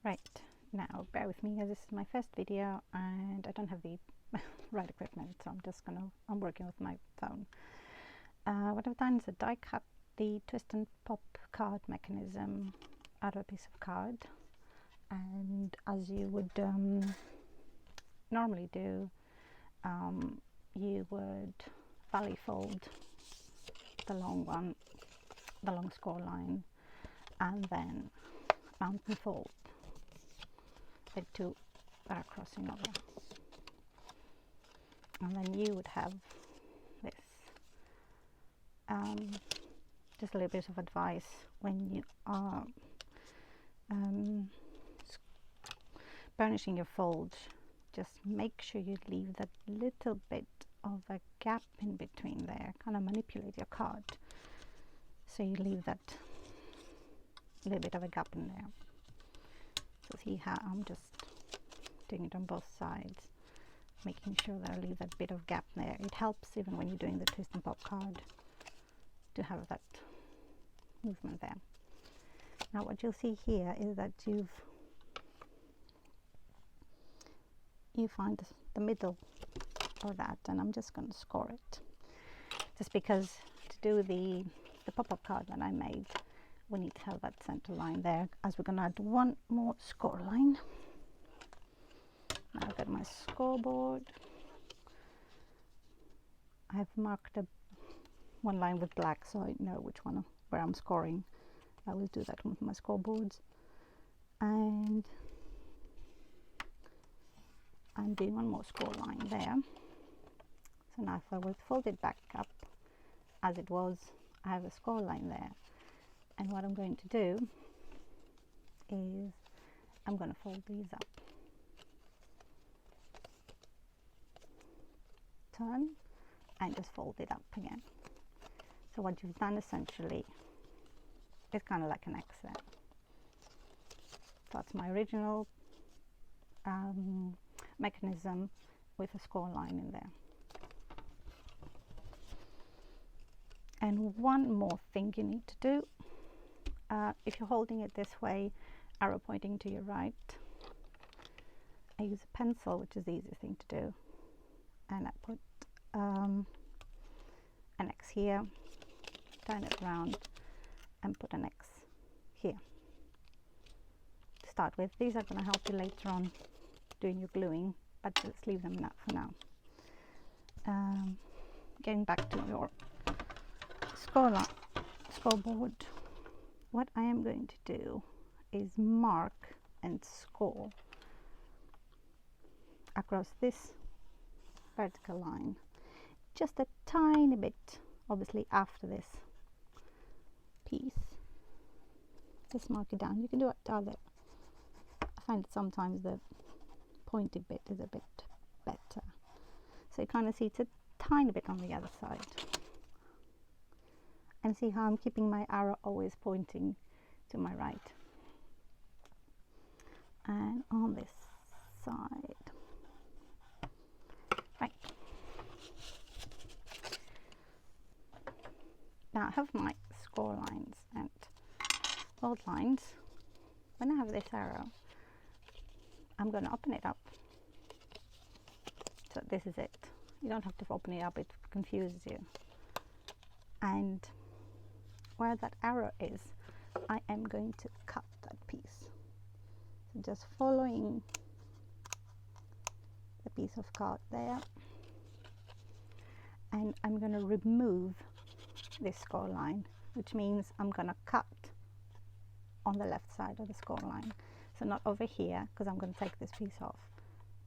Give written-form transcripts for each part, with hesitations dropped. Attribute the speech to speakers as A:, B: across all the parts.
A: Right, now bear with me as this is my first video and I don't have the right equipment, so I'm working with my phone. What I've done is I die cut the twist and pop card mechanism out of a piece of card, and as you would normally do, you would valley fold the long score line, and then mountain fold the two that are crossing over, and then you would have this. Just a little bit of advice when you are burnishing your fold, just make sure you leave that little bit of a gap in between there. Kind of manipulate your card so you leave that little bit of a gap in there. So see how I'm just doing it on both sides, making sure that I leave that bit of gap there. It helps even when you're doing the twist and pop card to have that movement there. Now what you'll see here is that you find the middle of that, and I'm just going to score it, just because to do the pop-up card that I made, we need to have that center line there, as we're going to add one more score line. Now I've got my scoreboard. I've marked one line with black so I know which one where I'm scoring. I will do that with my scoreboards, and I'm doing one more score line there. So now if I will fold it back up as it was, I have a score line there, and what I'm going to do is I'm going to fold these up, turn, and just fold it up again. So what you've done essentially is kind of like an X there. That's my original mechanism with a score line in there. And one more thing you need to do, if you're holding it this way, arrow pointing to your right, I use a pencil, which is the easiest thing to do, and I put an X here, turn it around and put an X here to start with. These are going to help you later on doing your gluing, but let's leave them for now. Getting back to your scoreboard, what I am going to do is mark and score across this vertical line, just a tiny bit, obviously after this piece. Just mark it down. You can do it other. I find that sometimes the pointed bit is a bit better, so you kind of see it's a tiny bit on the other side, and see how I'm keeping my arrow always pointing to my right, and on this side. Right, now I have my score lines and fold lines. When I have this arrow, I'm going to open it up. So this is it. You don't have to open it up, it confuses you. And where that arrow is, I am going to cut that piece. So just following the piece of card there, and I'm going to remove this score line, which means I'm going to cut on the left side of the score line. So not over here, because I'm going to take this piece off,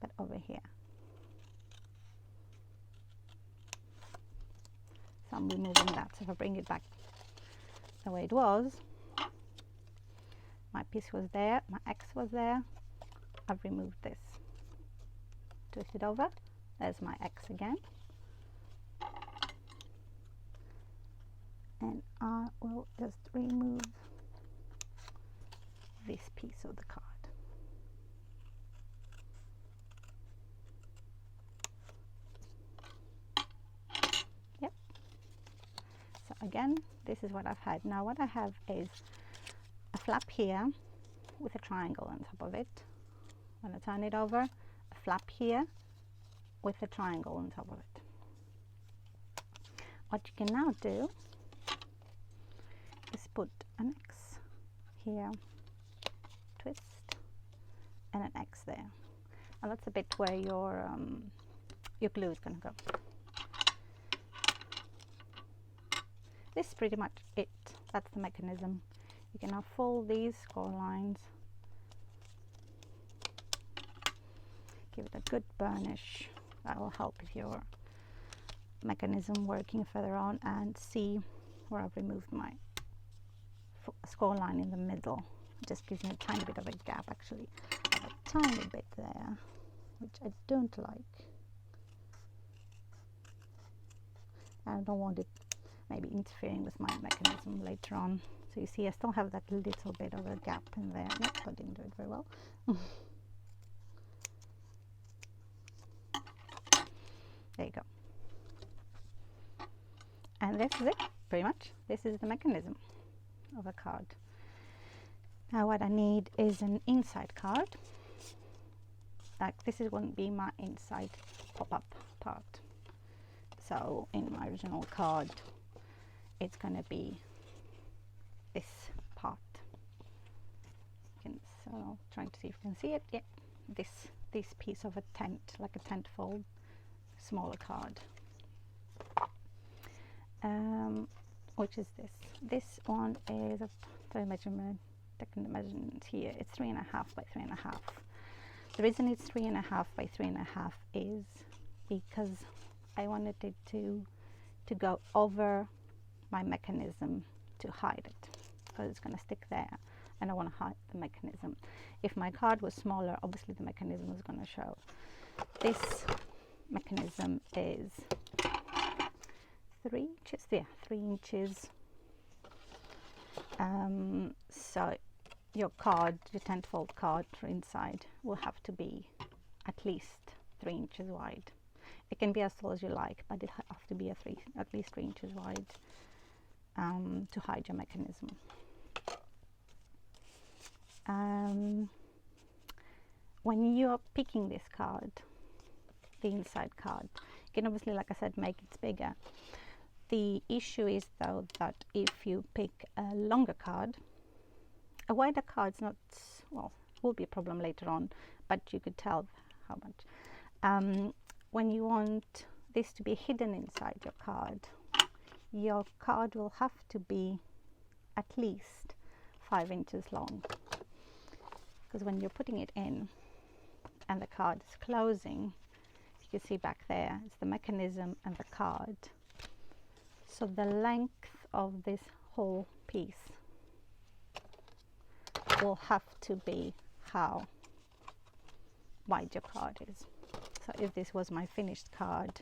A: but over here. So I'm removing that. So if I bring it back the way it was, my piece was there, my X was there, I've removed this. Twist it over, there's my X again. And I will just remove this piece of the card. Yep. So again, this is what I've had. Now what I have is a flap here with a triangle on top of it. I'm going to turn it over, a flap here with a triangle on top of it. What you can now do is put an X here, twist, and an X there. And that's a bit where your glue is going to go. This is pretty much it. That's the mechanism. You can now fold these score lines, give it a good burnish. That will help with your mechanism working further on, and see where I've removed my score line in the middle. It just gives me a tiny bit of a gap, actually. I have a tiny bit there, which I don't like. I don't want it maybe interfering with my mechanism later on. So you see I still have that little bit of a gap in there. Nope, I didn't do it very well. There you go. And this is it, pretty much. This is the mechanism of a card. Now what I need is an inside card. Like this wouldn't be my inside pop-up part. So in my original card, it's going to be this part. So trying to see if you can see it. Yeah, this piece of a tent, like a tent fold, smaller card. Which is this? This one is a measurement. Taking the measurement here. It's 3.5 by 3.5. The reason it's 3.5 by 3.5 is because I wanted it to go over my mechanism to hide it, because it's going to stick there and I want to hide the mechanism. If my card was smaller, obviously the mechanism is going to show. This mechanism is 3 inches, yeah, 3 inches. So your card, your tent fold card inside will have to be at least 3 inches wide. It can be as tall as you like, but it has to be at least 3 inches wide to hide your mechanism. When you're picking this card, the inside card, you can obviously, like I said, make it bigger. The issue is though that if you pick a longer card, a wider card's not, well, will be a problem later on, but you could tell how much. When you want this to be hidden inside your card will have to be at least 5 inches long, because when you're putting it in and the card is closing, you can see back there, it's the mechanism and the card. So the length of this whole piece will have to be how wide your card is. So if this was my finished card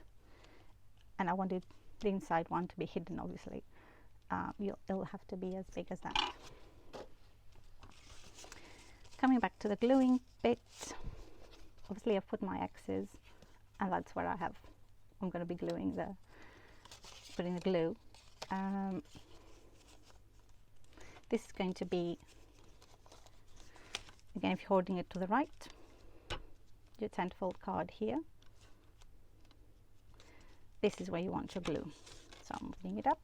A: and I wanted the inside one to be hidden, obviously, it'll have to be as big as that. Coming back to the gluing bit, obviously I've put my X's, and that's where I'm going to be gluing putting the glue. This is going to be, again, if you're holding it to the right, your tent fold card here. This is where you want your glue. So I'm moving it up.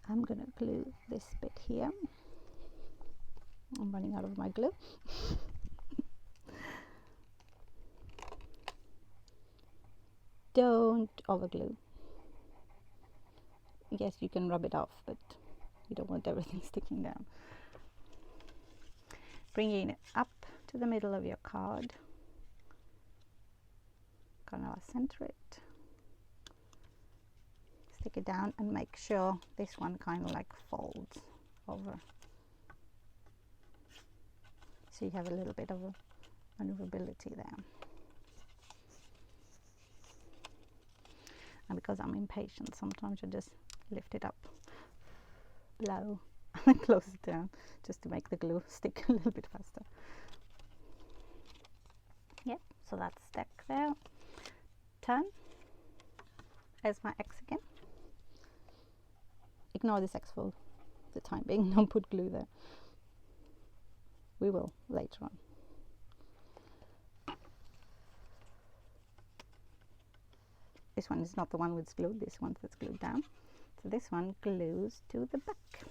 A: I'm going to glue this bit here. I'm running out of my glue. Don't overglue. Yes, you can rub it off, but you don't want everything sticking down. Bringing it up to the middle of your card. Gonna center it. Stick it down and make sure this one kind of like folds over. So you have a little bit of a maneuverability there. And because I'm impatient, sometimes I just lift it up low and close it down just to make the glue stick a little bit faster. Yep, so that's stuck there. Turn. There's my X again. Ignore this X for the time being, don't put glue there. We will later on. This one is not the one that's glued, this one that's glued down. So this one glues to the back.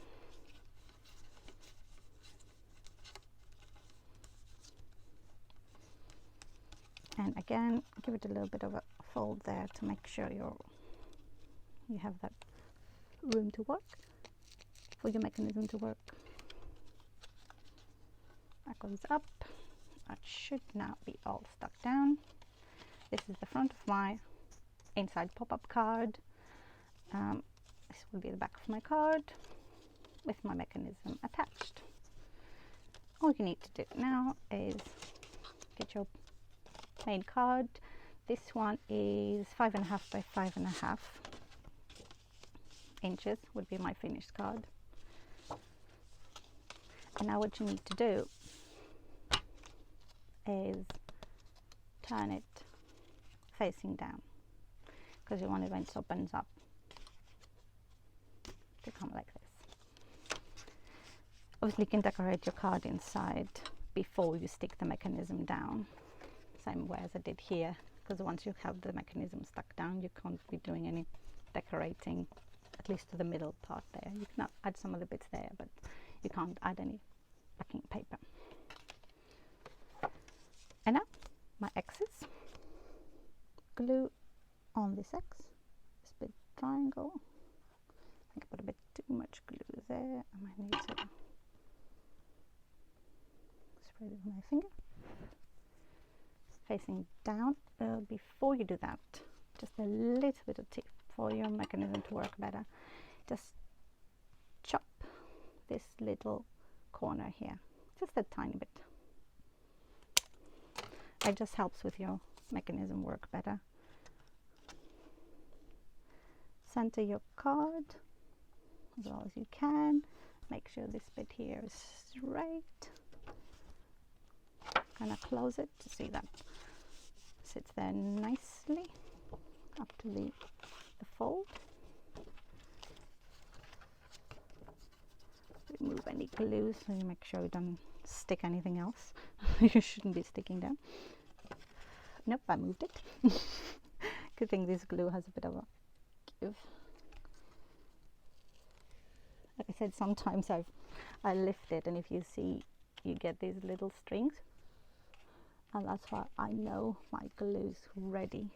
A: And again, give it a little bit of a fold there to make sure you have that room to work, for your mechanism to work. That goes up. That should now be all stuck down. This is the front of my inside pop-up card. This will be the back of my card with my mechanism attached. All you need to do now is get your main card. This one is 5.5 by 5.5 inches, would be my finished card. And now what you need to do is turn it facing down, because you want it when it opens up to come like this. Obviously you can decorate your card inside before you stick the mechanism down, same way as I did here, because once you have the mechanism stuck down, you can't be doing any decorating, at least to the middle part there. You can add some of the bits there, but you can't add any backing paper. And now my X's, glue on this X, this big triangle. I think I put a bit too much glue there. I might need to spread it with my finger. Facing down. Before you do that, just a little bit of tip for your mechanism to work better. Just chop this little corner here, just a tiny bit. It just helps with your mechanism work better. Center your card as well as you can. Make sure this bit here is straight. Kind of close it to see that sits there nicely up to the fold. Remove any glue so you make sure you don't stick anything else. You shouldn't be sticking them. Nope, I moved it. Good thing this glue has a bit of a give. Like I said, sometimes I lift it, and if you see, you get these little strings, and that's why I know my glue's ready.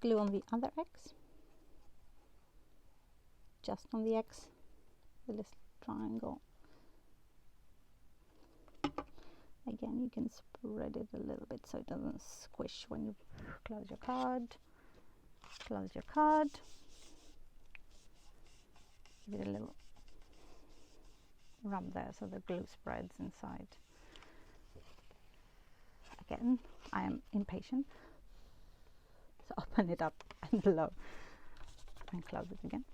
A: Glue on the other X, just on the X, the little triangle. Again, you can spread it a little bit so it doesn't squish when you close your card. Close your card. Give it a little rub there so the glue spreads inside. Again, I am impatient, so open it up and blow and close it again.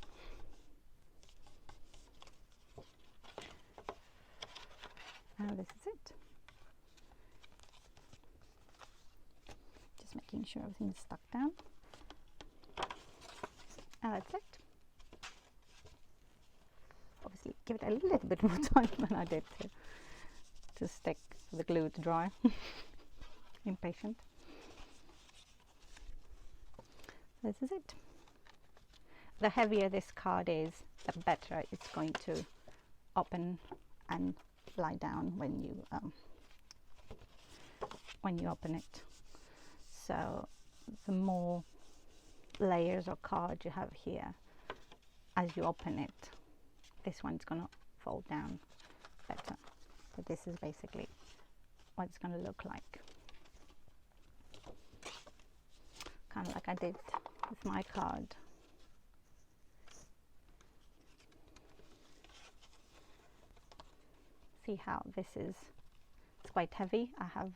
A: And this is it. Just making sure everything is stuck down. And that's it. Obviously, give it a little bit more time than I did to stick the glue to dry. Impatient. This is it. The heavier this card is, the better it's going to open and lie down when you open it. So the more layers or card you have here, as you open it, this one's going to fold down better. But this is basically what it's going to look like. Kind of like I did with my card. See how this is, it's quite heavy. I have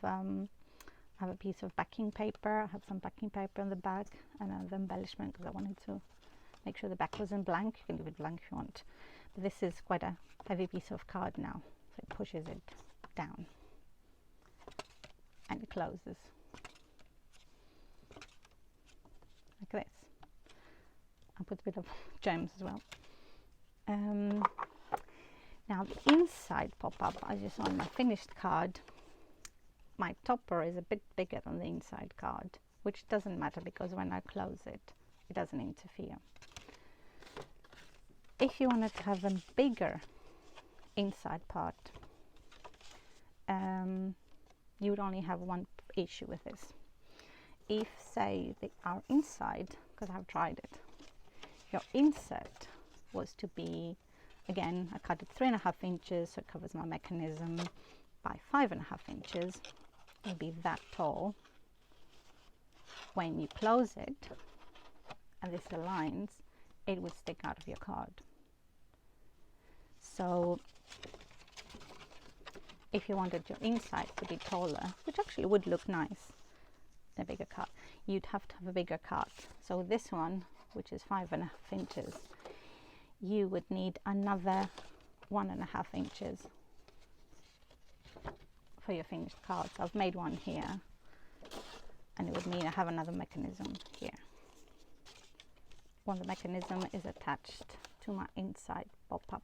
A: a piece of backing paper. I have some backing paper on the back and the embellishment because I wanted to make sure the back wasn't blank. You can leave it blank if you want. But this is quite a heavy piece of card now, so it pushes it down and it closes like this. I put a bit of gems as well. now the inside pop-up, as you saw on my finished card, my topper is a bit bigger than the inside card, which doesn't matter because when I close it, it doesn't interfere. If you wanted to have a bigger inside part, you would only have one issue with this. If, say, our inside, because I've tried it, your insert was to be, again, I cut it 3.5 inches, so it covers my mechanism, by 5.5 inches, it'll be that tall. When you close it, and this aligns, it would stick out of your card. So if you wanted your inside to be taller, which actually would look nice in a bigger card, you'd have to have a bigger card. So this one, which is 5.5 inches, you would need another 1.5 inches for your finished card. So I've made one here, and it would mean I have another mechanism here. When the mechanism is attached to my inside pop-up,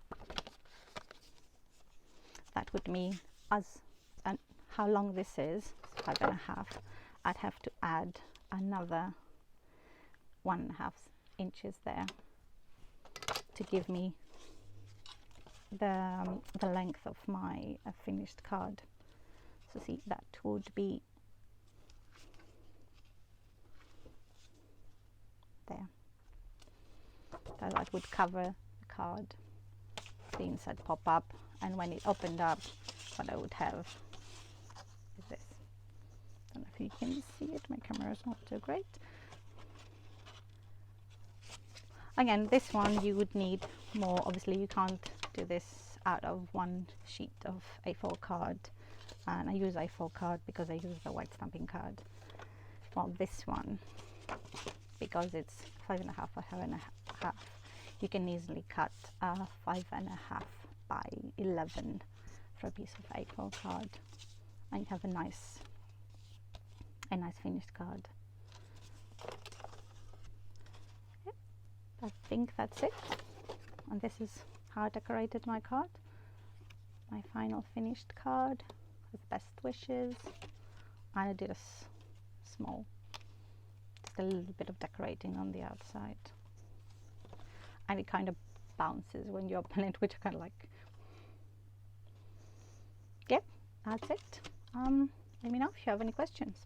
A: that would mean how long this is, 5.5, I'd have to add another 1.5 inches there to give me the length of my finished card. So see, that would be there. So that would cover the card, the inside pop-up, and when it opened up, what I would have is this. I don't know if you can see it, my camera is not too great. Again, this one you would need more. Obviously you can't do this out of one sheet of A4 card, and I use A4 card because I use the white stamping card. Well, this one, because it's 5.5 by 5.5, you can easily cut 5.5 by 11 for a piece of A4 card, and you have a nice finished card. Yep, I think that's it, and this is how I decorated my card. My final finished card with best wishes. I did a small, just a little bit of decorating on the outside, and it kind of bounces when you open it, which I kind of like. Yep, that's it. Let me know if you have any questions.